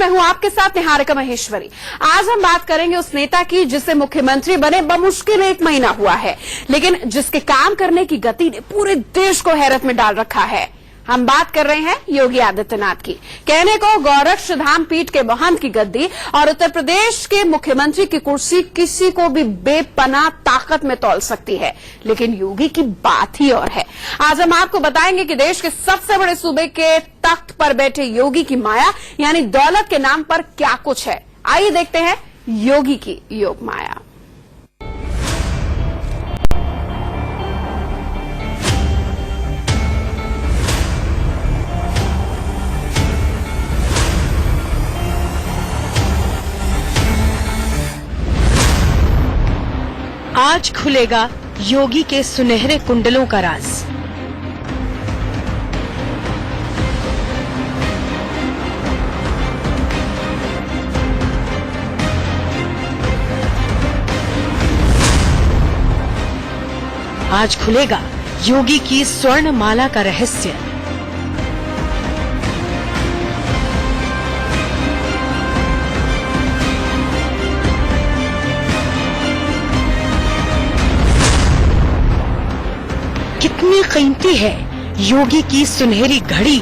मैं हूं आपके साथ निहारिका महेश्वरी। आज हम बात करेंगे उस नेता की जिसे मुख्यमंत्री बने बमुश्किल 1 महीना हुआ है, लेकिन जिसके काम करने की गति ने पूरे देश को हैरत में डाल रखा है। हम बात कर रहे हैं योगी आदित्यनाथ की। कहने को गोरक्ष धाम पीठ के महंत की गद्दी और उत्तर प्रदेश के मुख्यमंत्री की कुर्सी किसी को भी बेपनाह ताकत में तौल सकती है, लेकिन योगी की बात ही और है। आज हम आपको बताएंगे कि देश के सबसे बड़े सूबे के तख्त पर बैठे योगी की माया यानी दौलत के नाम पर क्या कुछ है। आइए देखते हैं योगी की योग माया। आज खुलेगा योगी के सुनहरे कुंडलों का राज। आज खुलेगा योगी की स्वर्ण माला का रहस्य। कितनी कीमती है योगी की सुनहरी घड़ी।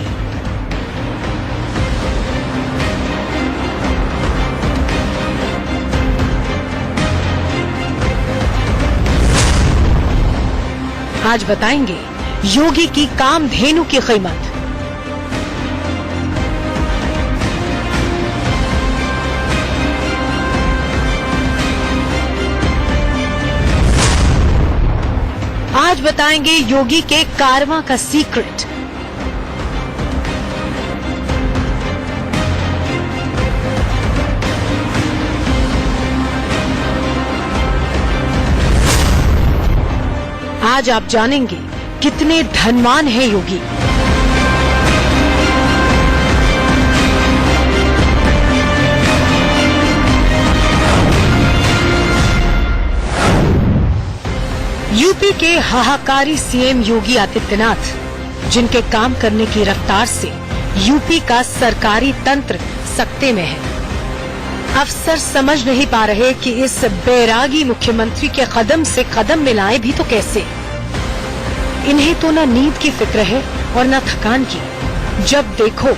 आज बताएंगे योगी की कामधेनु की कीमत। आज बताएंगे योगी के कारवां का सीक्रेट। आज आप जानेंगे कितने धनवान है योगी। यूपी के हाहाकारी सीएम योगी आदित्यनाथ, जिनके काम करने की रफ्तार से यूपी का सरकारी तंत्र सकते में है। अफसर समझ नहीं पा रहे कि इस बैरागी मुख्यमंत्री के कदम से कदम मिलाएं भी तो कैसे। इन्हें तो न नींद की फिक्र है और न थकान की। जब देखो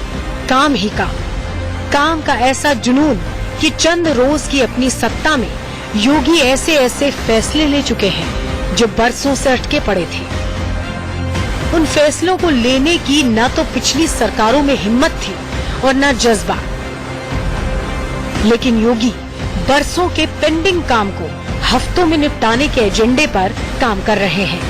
काम ही काम का ऐसा जुनून कि चंद रोज की अपनी सत्ता में योगी ऐसे ऐसे फैसले ले चुके हैं जो बरसों से अटके पड़े थे। उन फैसलों को लेने की न तो पिछली सरकारों में हिम्मत थी और न जज्बा, लेकिन योगी बरसों के पेंडिंग काम को हफ्तों में निपटाने के एजेंडे पर काम कर रहे हैं।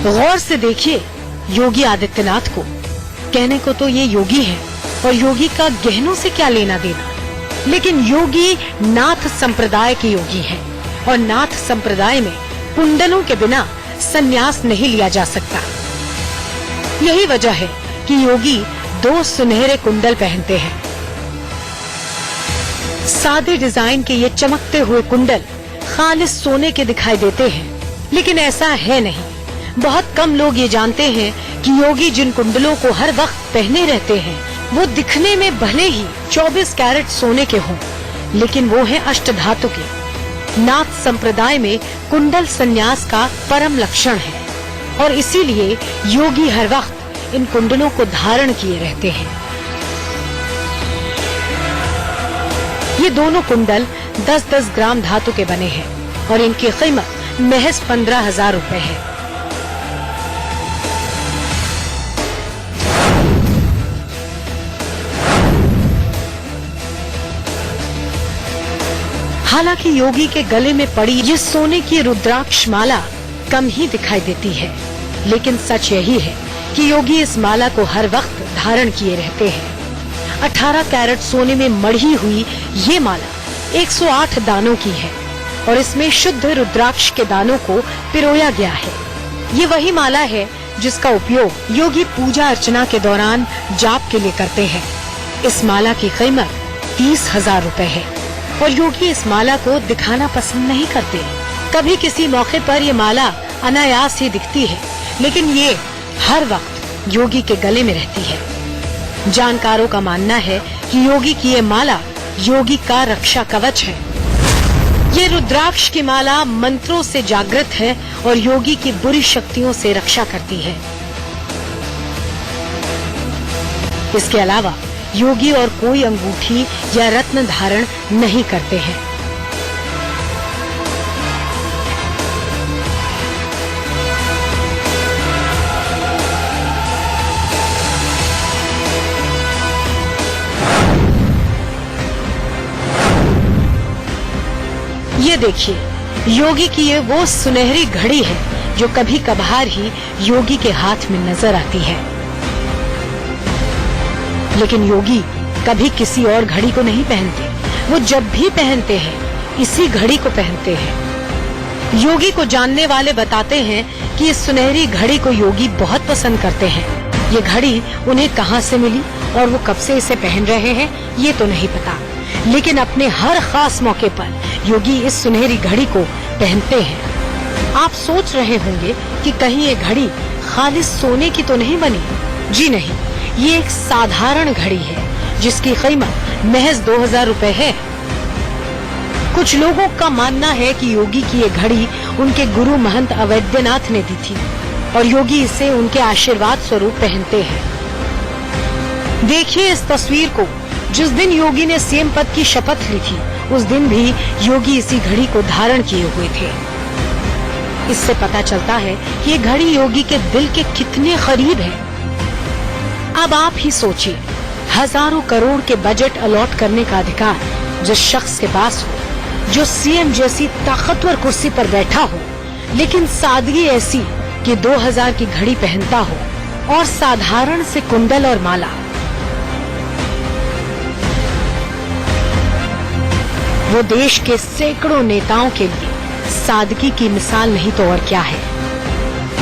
गौर से देखिए योगी आदित्यनाथ को। कहने को तो ये योगी है और योगी का गहनों से क्या लेना देना, लेकिन योगी नाथ संप्रदाय के योगी हैं और नाथ संप्रदाय में कुंडलों के बिना संन्यास नहीं लिया जा सकता। यही वजह है कि योगी 2 सुनहरे कुंडल पहनते हैं। सादे डिजाइन के ये चमकते हुए कुंडल खालिस सोने के दिखाई देते हैं, लेकिन ऐसा है नहीं। बहुत कम लोग ये जानते हैं कि योगी जिन कुंडलों को हर वक्त पहने रहते हैं वो दिखने में भले ही 24 कैरेट सोने के हों, लेकिन वो हैं अष्टधातु के। नाथ संप्रदाय में कुंडल संन्यास का परम लक्षण है और इसीलिए योगी हर वक्त इन कुंडलों को धारण किए रहते हैं। ये दोनों कुंडल 10-10 ग्राम धातु के बने हैं और इनकी कीमत महज 15,000 रुपए है। हालांकि योगी के गले में पड़ी ये सोने की रुद्राक्ष माला कम ही दिखाई देती है, लेकिन सच यही है कि योगी इस माला को हर वक्त धारण किए रहते हैं। 18 कैरेट सोने में मढ़ी हुई ये माला 108 दानों की है और इसमें शुद्ध रुद्राक्ष के दानों को पिरोया गया है। ये वही माला है जिसका उपयोग योगी पूजा अर्चना के दौरान जाप के लिए करते हैं। इस माला की कीमत 30,000 रुपए है और योगी इस माला को दिखाना पसंद नहीं करते। कभी किसी मौके पर ये माला अनायास ही दिखती है, लेकिन ये हर वक्त योगी के गले में रहती है। जानकारों का मानना है कि योगी की ये माला योगी का रक्षा कवच है। ये रुद्राक्ष की माला मंत्रों से जागृत है और योगी की बुरी शक्तियों से रक्षा करती है। इसके अलावा योगी और कोई अंगूठी या रत्न धारण नहीं करते हैं। ये देखिए, योगी की ये वो सुनहरी घड़ी है जो कभी कभार ही योगी के हाथ में नजर आती है। लेकिन योगी कभी किसी और घड़ी को नहीं पहनते। वो जब भी पहनते हैं इसी घड़ी को पहनते हैं। योगी को जानने वाले बताते हैं कि इस सुनहरी घड़ी को योगी बहुत पसंद करते हैं। ये घड़ी उन्हें कहाँ से मिली और वो कब से इसे पहन रहे हैं ये तो नहीं पता, लेकिन अपने हर खास मौके पर योगी इस सुनहरी घड़ी को पहनते हैं। आप सोच रहे होंगे कि कहीं ये घड़ी खालिस सोने की तो नहीं बनी? जी नहीं, ये एक साधारण घड़ी है जिसकी कीमत महज 2,000 रुपए है। कुछ लोगों का मानना है कि योगी की ये घड़ी उनके गुरु महंत अवैद्यनाथ ने दी थी और योगी इसे उनके आशीर्वाद स्वरूप पहनते हैं। देखिए इस तस्वीर को। जिस दिन योगी ने सीएम पद की शपथ ली थी उस दिन भी योगी इसी घड़ी को धारण किए हुए थे। इससे पता चलता है कि ये घड़ी योगी के दिल के कितने करीब है। अब आप ही सोचिए, हजारों करोड़ के बजट अलॉट करने का अधिकार जिस शख्स के पास हो, जो सीएम जैसी ताकतवर कुर्सी पर बैठा हो, लेकिन सादगी ऐसी कि 2000 की घड़ी पहनता हो और साधारण से कुंडल और माला। वो देश के सैकड़ों नेताओं के लिए सादगी की मिसाल नहीं तो और क्या है।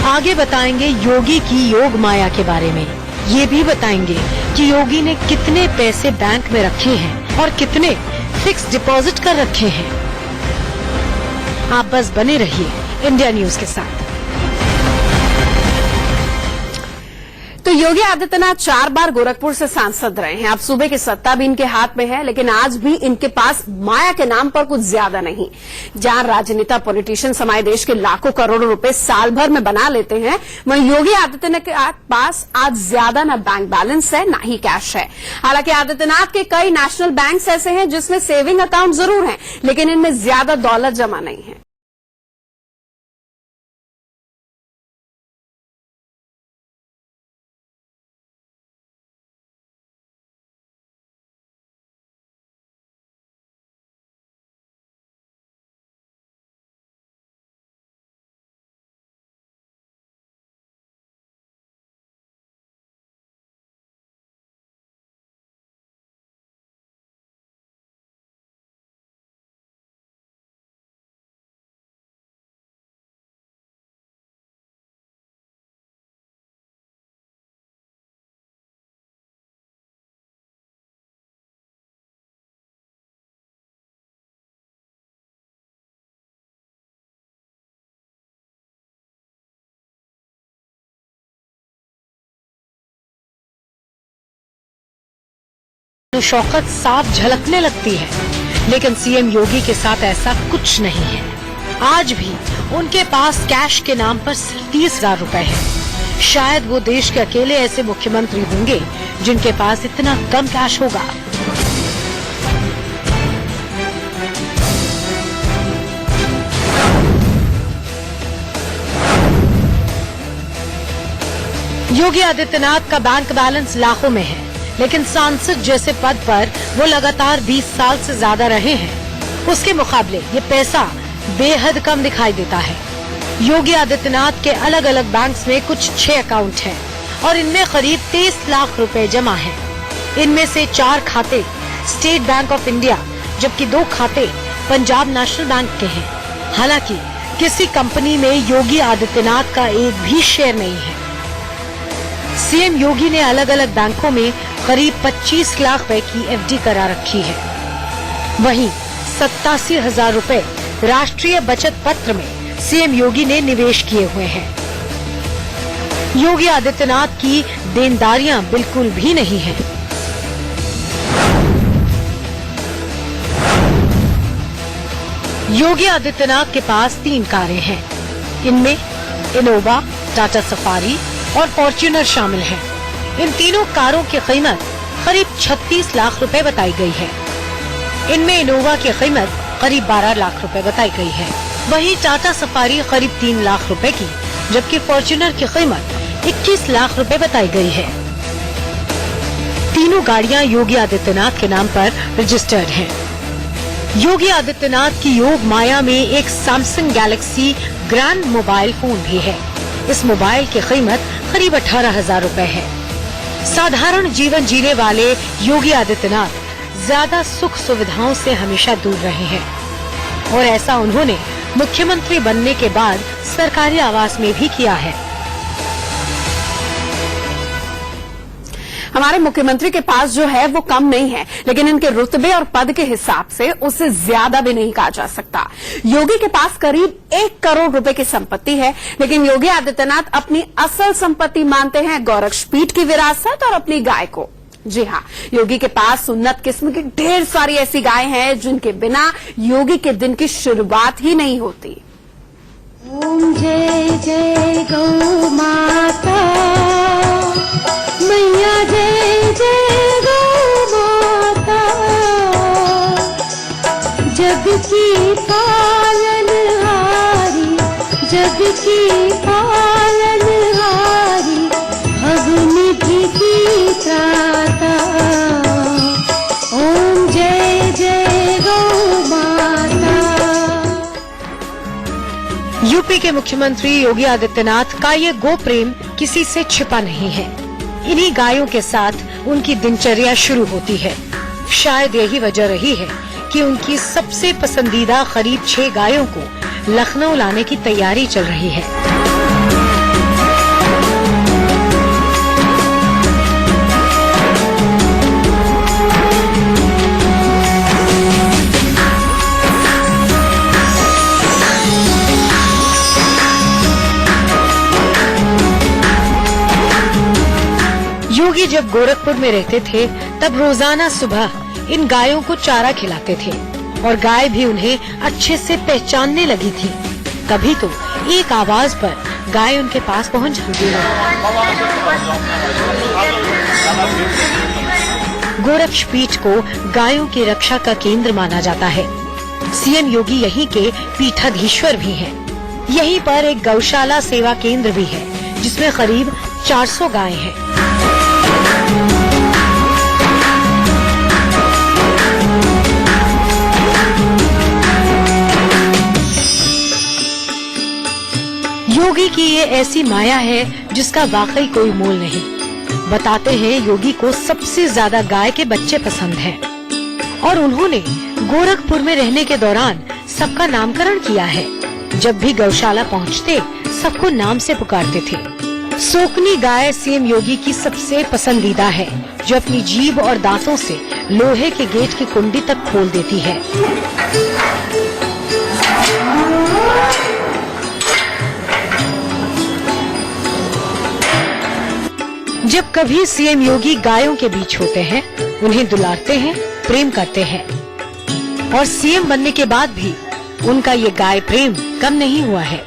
आगे बताएंगे योगी की योग माया के बारे में। ये भी बताएंगे कि योगी ने कितने पैसे बैंक में रखे हैं और कितने फिक्स डिपॉजिट कर रखे हैं। आप बस बने रहिए इंडिया न्यूज के साथ। तो योगी आदित्यनाथ 4 बार गोरखपुर से सांसद रहे हैं। अब सूबे की सत्ता भी इनके हाथ में है, लेकिन आज भी इनके पास माया के नाम पर कुछ ज्यादा नहीं। जहां राजनेता पॉलिटिशियन हमारे देश के लाखों करोड़ों रुपए साल भर में बना लेते हैं, वहीं योगी आदित्यनाथ के पास आज ज्यादा न बैंक बैलेंस है न ही कैश है। हालांकि आदित्यनाथ के कई नेशनल बैंक ऐसे हैं जिसमें सेविंग अकाउंट जरूर है, लेकिन इनमें ज्यादा दौलत जमा नहीं है। शौकत साफ झलकने लगती है, लेकिन सीएम योगी के साथ ऐसा कुछ नहीं है। आज भी उनके पास कैश के नाम पर सिर्फ 30,000 रुपए है। शायद वो देश के अकेले ऐसे मुख्यमंत्री होंगे जिनके पास इतना कम कैश होगा। योगी आदित्यनाथ का बैंक बैलेंस लाखों में है, लेकिन सांसद जैसे पद पर वो लगातार 20 साल से ज्यादा रहे हैं। उसके मुकाबले ये पैसा बेहद कम दिखाई देता है। योगी आदित्यनाथ के अलग अलग बैंक्स में कुछ 6 अकाउंट हैं और इनमें करीब 23 लाख रुपए जमा हैं। इनमें से 4 खाते स्टेट बैंक ऑफ इंडिया, जबकि 2 खाते पंजाब नेशनल बैंक के हैं। हालांकि किसी कंपनी में योगी आदित्यनाथ का एक भी शेयर नहीं है। सीएम योगी ने अलग अलग बैंकों में करीब 25 लाख रुपए की एफडी करा रखी है। वहीं 87,000 रुपए राष्ट्रीय बचत पत्र में सीएम योगी ने निवेश किए हुए हैं। योगी आदित्यनाथ की देनदारियां बिल्कुल भी नहीं हैं। योगी आदित्यनाथ के पास 3 कारें हैं। इनमें इनोवा, टाटा सफारी और फॉर्च्यूनर शामिल हैं। इन तीनों कारों की कीमत करीब 36 लाख रुपए बताई गई है। इनमें इनोवा की कीमत करीब 12 लाख रुपए बताई गई है। वहीं टाटा सफारी करीब 3 लाख रुपए की, जबकि फॉर्च्यूनर की कीमत 21 लाख रुपए बताई गई है। तीनों गाड़ियां योगी आदित्यनाथ के नाम पर रजिस्टर्ड हैं। योगी आदित्यनाथ की योग माया में एक Samsung Galaxy grand mobile phone भी है। इस मोबाइल की कीमत करीब 18,000 रुपए है। साधारण जीवन जीने वाले योगी आदित्यनाथ ज्यादा सुख सुविधाओं से हमेशा दूर रहे हैं और ऐसा उन्होंने मुख्यमंत्री बनने के बाद सरकारी आवास में भी किया है। हमारे मुख्यमंत्री के पास जो है वो कम नहीं है, लेकिन इनके रुतबे और पद के हिसाब से उससे ज्यादा भी नहीं कहा जा सकता। योगी के पास करीब 1 करोड़ रुपए की संपत्ति है, लेकिन योगी आदित्यनाथ अपनी असल संपत्ति मानते हैं गोरक्षपीठ की विरासत और अपनी गाय को। जी हाँ, योगी के पास उन्नत किस्म की ढेर सारी ऐसी गाय हैं जिनके बिना योगी के दिन की शुरुआत ही नहीं होती। ओम जय जय गौ माता, मैया जय जय गौ माता, जग की पालनहारी, जग की पालनहारी, भगनिधि की त्राता। ओम जय जय गौ माता। यूपी के मुख्यमंत्री योगी आदित्यनाथ का ये गो प्रेम किसी से छिपा नहीं है। इन्हीं गायों के साथ उनकी दिनचर्या शुरू होती है। शायद यही वजह रही है कि उनकी सबसे पसंदीदा करीब 6 गायों को लखनऊ लाने की तैयारी चल रही है। योगी जब गोरखपुर में रहते थे तब रोजाना सुबह इन गायों को चारा खिलाते थे और गाय भी उन्हें अच्छे से पहचानने लगी थी। तभी तो एक आवाज पर गाय उनके पास पहुंच जाती है। गोरक्षपीठ को गायों की रक्षा का केंद्र माना जाता है। सीएम योगी यहीं के पीठाधीश्वर भी हैं। यहीं पर एक गौशाला सेवा केंद्र भी है जिसमें करीब 400 गायें हैं। योगी की ये ऐसी माया है जिसका वाकई कोई मोल नहीं। बताते हैं योगी को सबसे ज्यादा गाय के बच्चे पसंद हैं और उन्होंने गोरखपुर में रहने के दौरान सबका नामकरण किया है। जब भी गौशाला पहुंचते सबको नाम से पुकारते थे। सोकनी गाय सीएम योगी की सबसे पसंदीदा है, जो अपनी जीभ और दांतों से लोहे के गेट की कुंडी तक खोल देती है। जब कभी सीएम योगी गायों के बीच होते हैं, उन्हें दुलारते हैं, प्रेम करते हैं और सीएम बनने के बाद भी उनका ये गाय प्रेम कम नहीं हुआ है।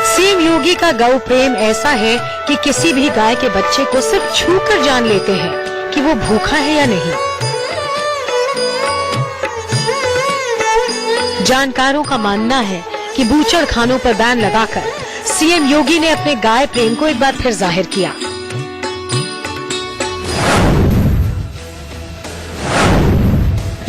सीएम योगी का गौ प्रेम ऐसा है कि किसी भी गाय के बच्चे को सिर्फ छूकर जान लेते हैं कि वो भूखा है या नहीं। जानकारों का मानना है कि बूचड़ खानों पर बैन लगाकर सीएम योगी ने अपने गाय प्रेम को एक बार फिर जाहिर किया।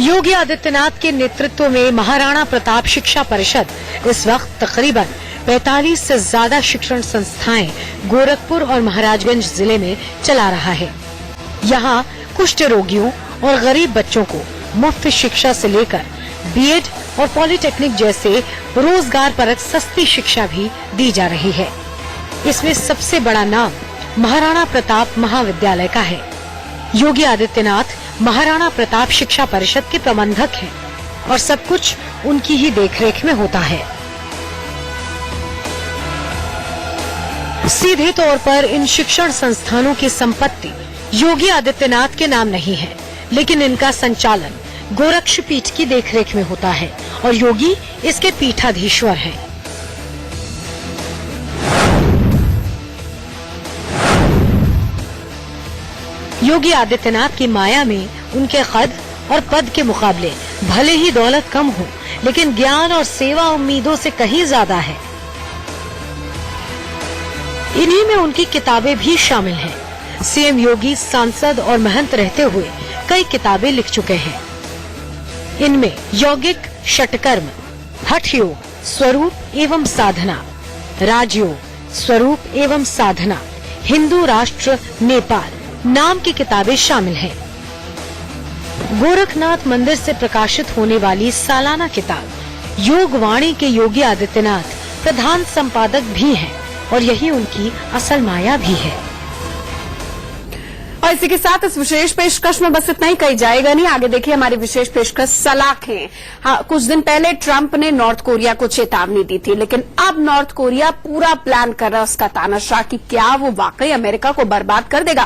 योगी आदित्यनाथ के नेतृत्व में महाराणा प्रताप शिक्षा परिषद इस वक्त तकरीबन 45 से ज्यादा शिक्षण संस्थाएं गोरखपुर और महाराजगंज जिले में चला रहा है। यहाँ कुष्ठ रोगियों और गरीब बच्चों को मुफ्त शिक्षा से लेकर बीएड और पॉलिटेक्निक जैसे रोजगार परक सस्ती शिक्षा भी दी जा रही है। इसमें सबसे बड़ा नाम महाराणा प्रताप महाविद्यालय का है। योगी आदित्यनाथ महाराणा प्रताप शिक्षा परिषद के प्रबंधक हैं और सब कुछ उनकी ही देखरेख में होता है। सीधे तौर पर इन शिक्षण संस्थानों की संपत्ति योगी आदित्यनाथ के नाम नहीं है, लेकिन इनका संचालन गोरक्षपीठ की देखरेख में होता है और योगी इसके पीठाधीश्वर हैं। योगी आदित्यनाथ की माया में उनके कद और पद के मुकाबले भले ही दौलत कम हो, लेकिन ज्ञान और सेवा उम्मीदों से कहीं ज्यादा है। इन्हीं में उनकी किताबें भी शामिल हैं। सीएम योगी सांसद और महंत रहते हुए कई किताबें लिख चुके हैं। इनमें यौगिक, षटकर्म, हठ योग, स्वरूप एवं साधना, राजयोग, स्वरूप एवं साधना, हिंदू राष्ट्र नेपाल नाम की किताबें शामिल हैं। गोरखनाथ मंदिर से प्रकाशित होने वाली सालाना किताब योग वाणी के योगी आदित्यनाथ प्रधान संपादक भी हैं और यही उनकी असल माया भी है। और इसी के साथ इस विशेष पेशकश में बस इतना ही, कहीं जाएगा नहीं। आगे देखिए हमारी विशेष पेशकश सलाखें। हाँ, कुछ दिन पहले ट्रंप ने नॉर्थ कोरिया को चेतावनी दी थी, लेकिन अब नॉर्थ कोरिया पूरा प्लान कर रहा है उसका तानाशाह कि क्या वो वाकई अमेरिका को बर्बाद कर देगा।